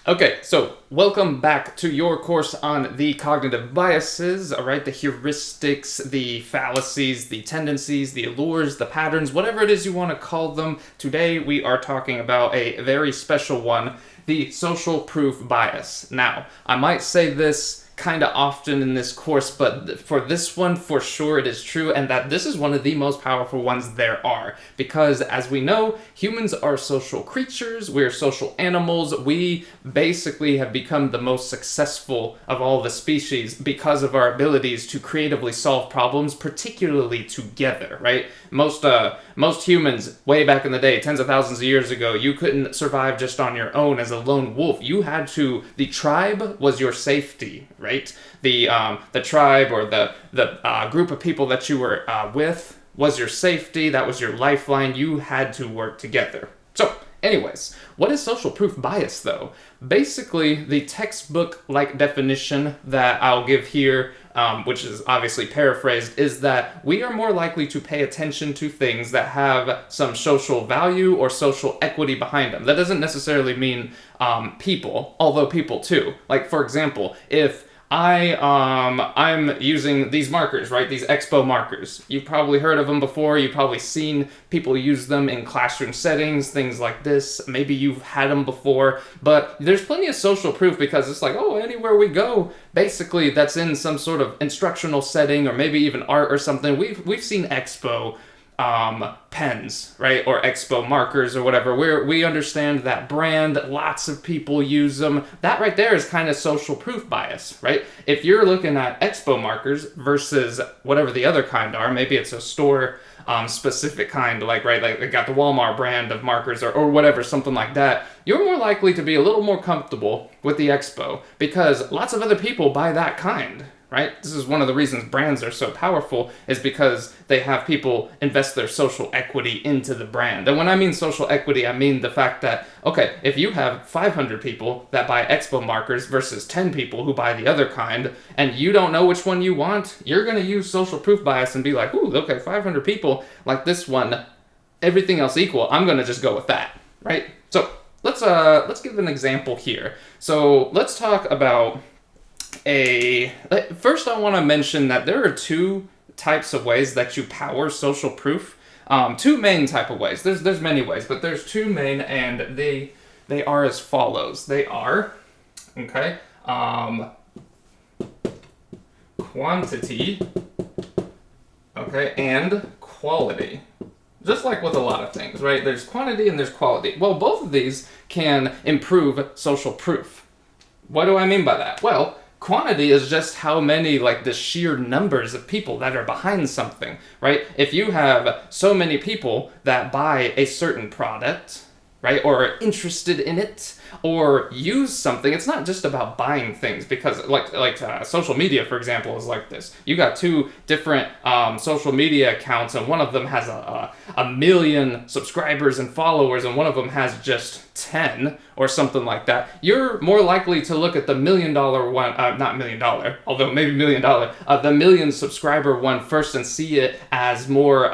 Okay, so welcome back to your course on the cognitive biases, all right? The heuristics, the fallacies, the tendencies, the allures, the patterns, whatever it is you want to call them. Today we are talking about a very special one, the social proof bias. Now, I might say this kind of often in this course, but for this one, for sure, it is true, and that this is one of the most powerful ones there are. Because, as we know, humans are social creatures, we're social animals, we basically have become the most successful of all the species because of our abilities to creatively solve problems, particularly together, right? Most humans, way back in the day, tens of thousands of years ago, you couldn't survive just on your own as a lone wolf. The tribe was your safety, right? The tribe or the group of people that you were with was your safety. That was your lifeline. You had to work together. So, anyways, what is social proof bias, though? Basically, the textbook-like definition that I'll give here, which is obviously paraphrased, is that we are more likely to pay attention to things that have some social value or social equity behind them. That doesn't necessarily mean people, although people too. Like, for example, if I'm using these markers, right? These Expo markers. You've probably heard of them before. You've probably seen people use them in classroom settings, things like this. Maybe you've had them before, but there's plenty of social proof because it's like, oh, anywhere we go, basically that's in some sort of instructional setting or maybe even art or something. We've seen Expo pens, right? Or Expo markers or whatever. We understand that brand, lots of people use them. That right there is kind of social proof bias, right? If you're looking at Expo markers versus whatever the other kind are, maybe it's a store specific kind, like they got the Walmart brand of markers or whatever, something like that, you're more likely to be a little more comfortable with the Expo because lots of other people buy that kind. Right? This is one of the reasons brands are so powerful is because they have people invest their social equity into the brand. And when I mean social equity, I mean the fact that, okay, if you have 500 people that buy Expo markers versus 10 people who buy the other kind, and you don't know which one you want, you're going to use social proof bias and be like, ooh, okay, 500 people like this one, everything else equal, I'm going to just go with that, right? So let's give an example here. So let's talk about first I want to mention that there are two types of ways that you power social proof. Two main type of ways. There's many ways, but there's two main, and they are as follows. They are, okay, quantity, okay, and quality. Just like with a lot of things, right? There's quantity and there's quality. Well, both of these can improve social proof. What do I mean by that? Well, quantity is just how many, like the sheer numbers of people that are behind something, right? If you have so many people that buy a certain product, right, or are interested in it, or use something, it's not just about buying things, because social media, for example, is like this. You got two different social media accounts, and one of them has a million subscribers and followers, and one of them has just 10 or something like that. You're more likely to look at the $1 million one, not $1 million, although maybe $1 million, the million subscriber one first and see it as more,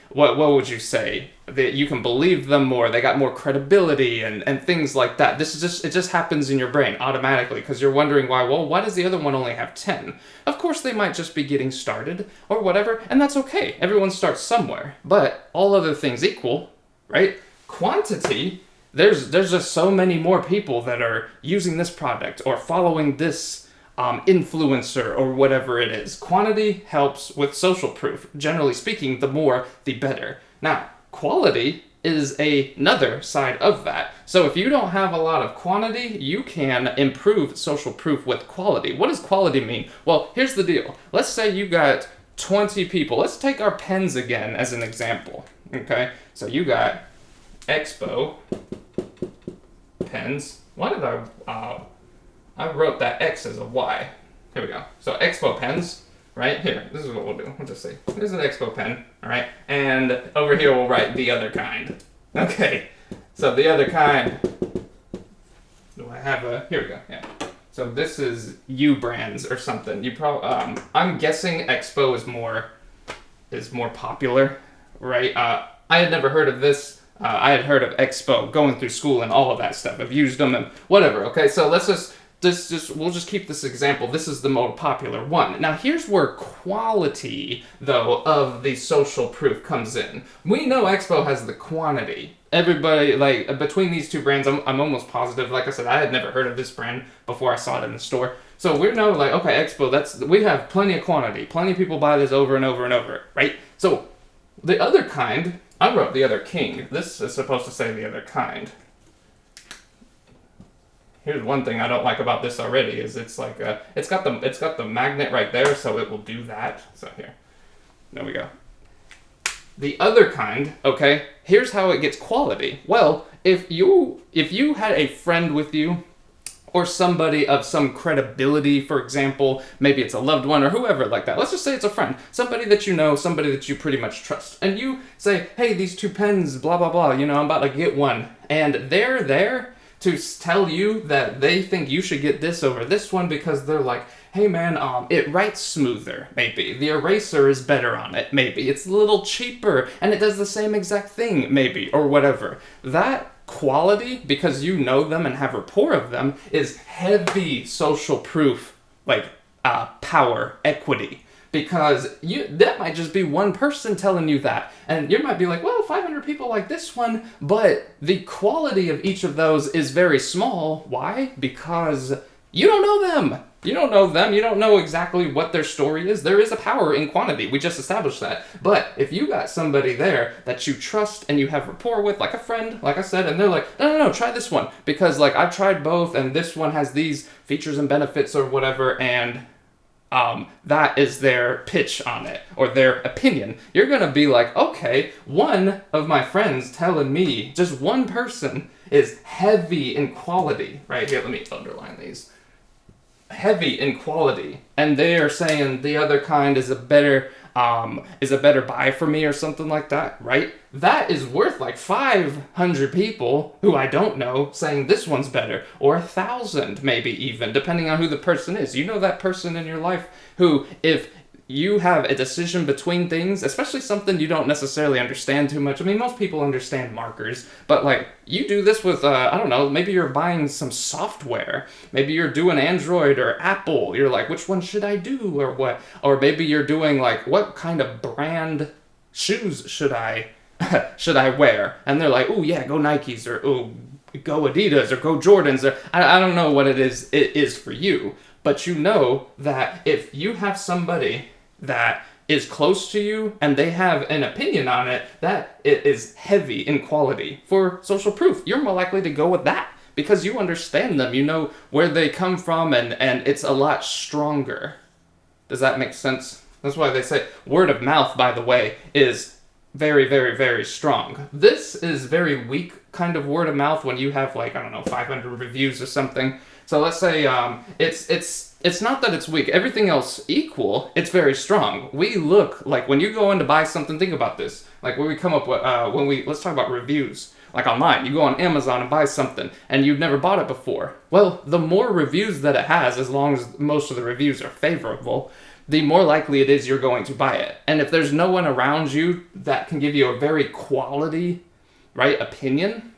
what would you say? That you can believe them more, they got more credibility and things like that. It just happens in your brain automatically because you're wondering why does the other one only have 10? Of course they might just be getting started or whatever, and that's okay. Everyone starts somewhere. But all other things equal, right? Quantity, there's just so many more people that are using this product or following this influencer or whatever it is. Quantity helps with social proof. Generally speaking, the more, the better. Now, quality is another side of that. So if you don't have a lot of quantity, you can improve social proof with quality. What does quality mean? Well, here's the deal. Let's say you got 20 people. Let's take our pens again as an example. Okay? So you got Expo pens. Why did I wrote that X as a Y. Here we go. So Expo pens, right here. This is what we'll do. We'll just say, here's an Expo pen, all right? And over here we'll write the other kind. Okay, so the other kind, do I have here we go, yeah. So this is U brands or something. You probably, I'm guessing Expo is more popular, right? I had never heard of this I had heard of Expo going through school and all of that stuff. I've used them and whatever. Okay, so let's we'll just keep this example. This is the more popular one. Now here's where quality, though, of the social proof comes in. We know Expo has the quantity. Everybody, like, between these two brands, I'm almost positive. Like I said, I had never heard of this brand before I saw it in the store. So we know, like, okay, Expo, we have plenty of quantity. Plenty of people buy this over and over and over, right? So the other kind, I wrote the other king. This is supposed to say the other kind. Here's one thing I don't like about this already is it's like it's got the magnet right there, so it will do that. So here, there we go. The other kind, okay, here's how it gets quality. Well, if you had a friend with you, or somebody of some credibility, for example, maybe it's a loved one or whoever like that. Let's just say it's a friend, somebody that you know, somebody that you pretty much trust. And you say, hey, these two pens, blah, blah, blah, you know, I'm about to get one. And they're there to tell you that they think you should get this over this one because they're like, hey man, it writes smoother, maybe. The eraser is better on it, maybe. It's a little cheaper, and it does the same exact thing, maybe, or whatever. That quality, because you know them and have rapport of them, is heavy social proof, like power, equity. Because that might just be one person telling you that. And you might be like, well, 500 people like this one, but the quality of each of those is very small. Why? Because you don't know them. You don't know them. You don't know exactly what their story is. There is a power in quantity. We just established that. But if you got somebody there that you trust and you have rapport with, like a friend, like I said, and they're like, no, try this one. Because, like, I've tried both, and this one has these features and benefits or whatever, and that is their pitch on it, or their opinion. You're going to be like, okay, one of my friends telling me, just one person, is heavy in quality. Right here, let me underline these. Heavy in quality, and they are saying the other kind is a better buy for me or something like that, right? That is worth like 500 people who I don't know saying this one's better, or 1,000 maybe even, depending on who the person is. You know that person in your life who, if you have a decision between things, especially something you don't necessarily understand too much. I mean, most people understand markers, but like you do this with, I don't know, maybe you're buying some software. Maybe you're doing Android or Apple. You're like, which one should I do or what? Or maybe you're doing like, what kind of brand shoes should I wear? And they're like, oh yeah, go Nikes, or oh, go Adidas, or go Jordans, or I don't know what it is for you. But you know that if you have somebody that is close to you and they have an opinion on it, that it is heavy in quality for social proof. You're more likely to go with that because you understand them. You know where they come from, and it's a lot stronger. Does that make sense? That's why they say word of mouth, by the way, is very, very, very strong. This is very weak kind of word of mouth when you have like, I don't know, 500 reviews or something. So let's say it's not that it's weak. Everything else equal, it's very strong. We look like when you go in to buy something, think about this. Like when we come up with, let's talk about reviews. Like online, you go on Amazon and buy something and you've never bought it before. Well, the more reviews that it has, as long as most of the reviews are favorable, the more likely it is you're going to buy it. And if there's no one around you that can give you a very quality, right, opinion,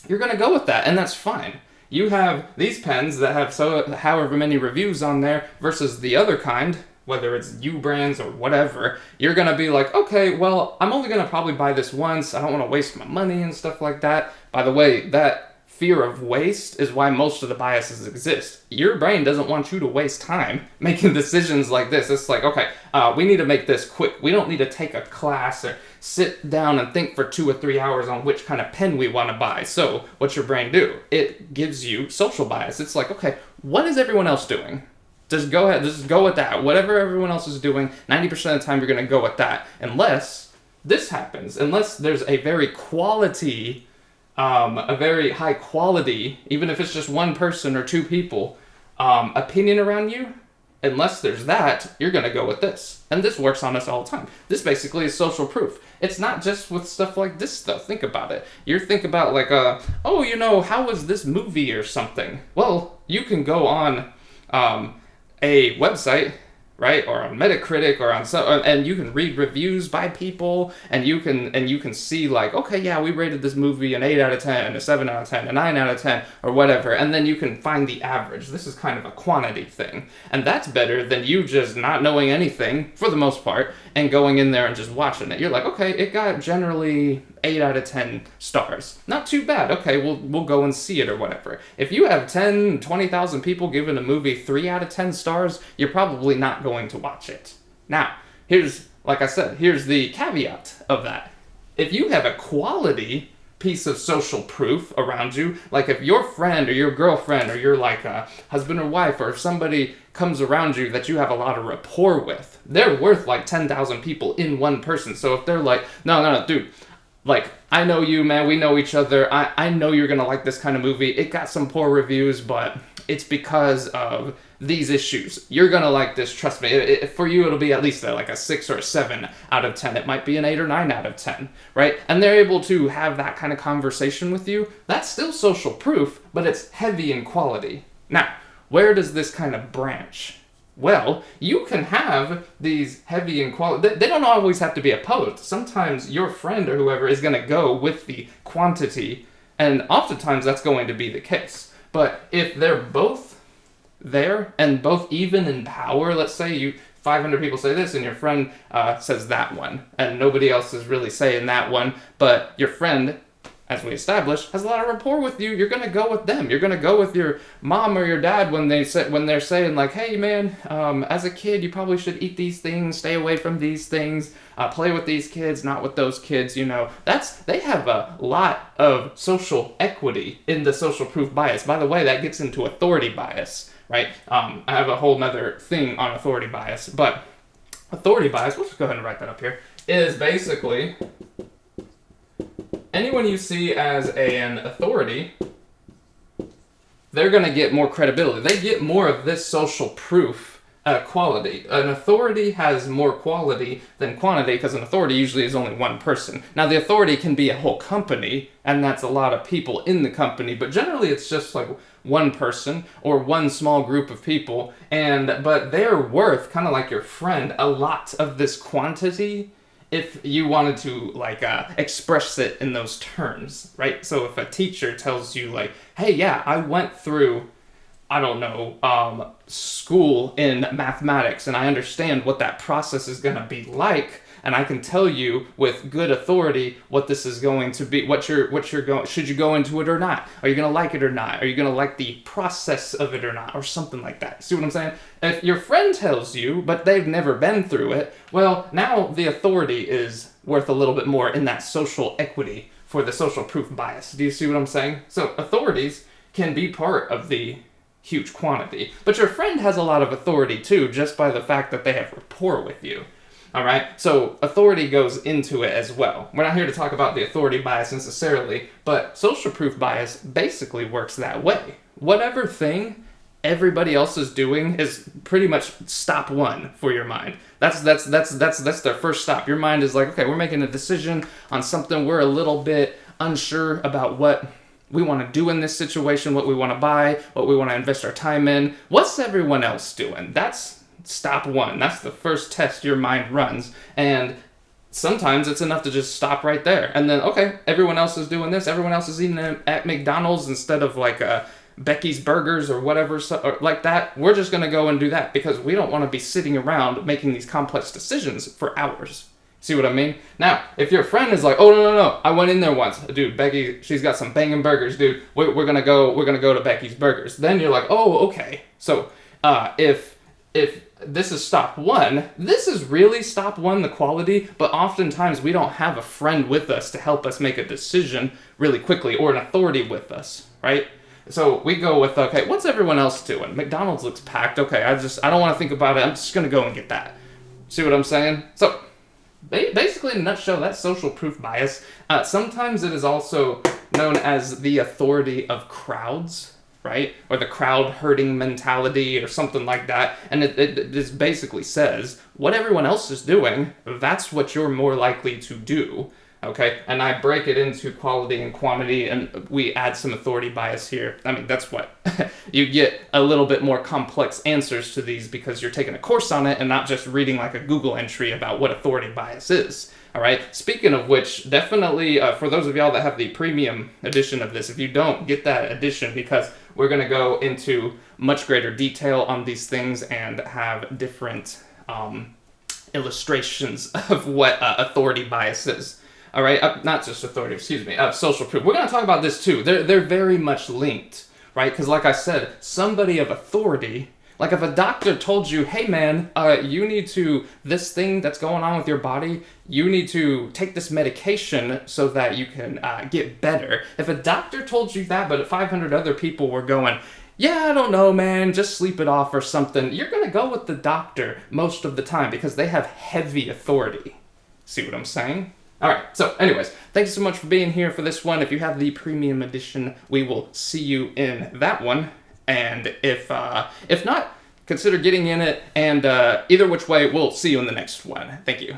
you're going to go with that, and that's fine. You have these pens that have however many reviews on there versus the other kind, whether it's U brands or whatever, you're going to be like, okay, well, I'm only going to probably buy this once. I don't want to waste my money and stuff like that. By the way, that fear of waste is why most of the biases exist. Your brain doesn't want you to waste time making decisions like this. It's like, okay, we need to make this quick. We don't need to take a class or sit down and think for 2 or 3 hours on which kind of pen we want to buy. So what's your brain do? It gives you social bias. It's like, okay, what is everyone else doing? Just go ahead, just go with that. Whatever everyone else is doing, 90% of the time you're going to go with that. Unless this happens, unless there's a very high quality, even if it's just one person or two people, opinion around you, unless there's that, you're going to go with this. And this works on us all the time. This basically is social proof. It's not just with stuff like this stuff. Think about it. You think about like, how was this movie or something? Well, you can go on a website right? Or on Metacritic or on some, and you can read reviews by people, and you can see like, okay, yeah, we rated this movie an 8 out of 10, a 7 out of 10, a 9 out of 10, or whatever, and then you can find the average. This is kind of a quantity thing, and that's better than you just not knowing anything for the most part and going in there and just watching it. You're like, okay, it got generally 8 out of 10 stars. Not too bad. Okay, we'll go and see it or whatever. If you have 10, 20,000 people giving a movie 3 out of 10 stars, you're probably not going to watch it. Now, like I said, here's the caveat of that. If you have a quality piece of social proof around you, like if your friend or your girlfriend or your like a husband or wife or somebody comes around you that you have a lot of rapport with, they're worth like 10,000 people in one person. So if they're like, no, dude, like, I know you, man, we know each other, I know you're gonna like this kind of movie, it got some poor reviews, but it's because of these issues. You're gonna like this, trust me. For you, it'll be at least like a 6 or a 7 out of 10. It might be an 8 or 9 out of 10, right? And they're able to have that kind of conversation with you. That's still social proof, but it's heavy in quality. Now, where does this kind of branch? Well, you can have these heavy in quality. They don't always have to be opposed. Sometimes your friend or whoever is going to go with the quantity, and oftentimes that's going to be the case. But if they're both there and both even in power, let's say 500 people say this and your friend says that one, and nobody else is really saying that one, but your friend, as we established, has a lot of rapport with you, you're going to go with them. You're going to go with your mom or your dad when they're saying like, hey man, as a kid you probably should eat these things, stay away from these things, play with these kids, not with those kids, they have a lot of social equity in the social proof bias. By the way, that gets into authority bias, right? I have a whole nother thing on authority bias, but authority bias, we'll just go ahead and write that up here, is basically anyone you see as an authority, they're going to get more credibility. They get more of this social proof quality. An authority has more quality than quantity because an authority usually is only one person. Now, the authority can be a whole company, and that's a lot of people in the company, but generally it's just like one person or one small group of people, but they're worth, kind of like your friend, a lot of this quantity if you wanted to express it in those terms, right? So if a teacher tells you like, hey, yeah, I went through, I don't know, school in mathematics and I understand what that process is going to be like, and I can tell you with good authority what this is going to be, should you go into it or not? Are you going to like it or not? Are you going to like the process of it or not? Or something like that. See what I'm saying? If your friend tells you, but they've never been through it, well, now the authority is worth a little bit more in that social equity for the social proof bias. Do you see what I'm saying? So authorities can be part of the huge quantity, but your friend has a lot of authority too, just by the fact that they have rapport with you. All right, so authority goes into it as well. We're not here to talk about the authority bias necessarily, but social proof bias basically works that way. Whatever thing everybody else is doing is pretty much stop one for your mind. That's their first stop. Your mind is like, okay, we're making a decision on something. We're a little bit unsure about what we want to do in this situation, what we want to buy, what we want to invest our time in. What's everyone else doing? That's stop one. That's the first test your mind runs. And sometimes it's enough to just stop right there. And then, okay, everyone else is doing this. Everyone else is eating at McDonald's instead of Becky's Burgers or whatever or like that. We're just going to go and do that because we don't want to be sitting around making these complex decisions for hours. See what I mean? Now, if your friend is like, oh, no, I went in there once. Dude, Becky, she's got some banging burgers, dude. We're going to go to Becky's Burgers. Then you're like, oh, okay. So if this is stop one, this is really stop one, the quality, but oftentimes we don't have a friend with us to help us make a decision really quickly or an authority with us, right? So we go with, okay, what's everyone else doing? McDonald's looks packed. Okay, I don't want to think about it. I'm just going to go and get that. See what I'm saying? So basically, in a nutshell, that's social proof bias. Sometimes it is also known as the authority of crowds, right? Or the crowd herding mentality or something like that. And it just basically says what everyone else is doing, that's what you're more likely to do. Okay, and I break it into quality and quantity, and we add some authority bias here. I mean, that's what you get a little bit more complex answers to these because you're taking a course on it and not just reading like a Google entry about what authority bias is. All right. Speaking of which, definitely for those of y'all that have the premium edition of this, if you don't, get that edition because we're going to go into much greater detail on these things and have different illustrations of what authority bias is. All right, not just authority, excuse me, social proof. We're going to talk about this too. They're very much linked, right? Because like I said, somebody of authority, like if a doctor told you, hey man, you need to, this thing that's going on with your body, you need to take this medication so that you can get better. If a doctor told you that, but 500 other people were going, yeah, I don't know, man, just sleep it off or something, you're going to go with the doctor most of the time because they have heavy authority. See what I'm saying? All right, so anyways, thanks so much for being here for this one. If you have the premium edition, we will see you in that one. And if not, consider getting in it. And either which way, we'll see you in the next one. Thank you.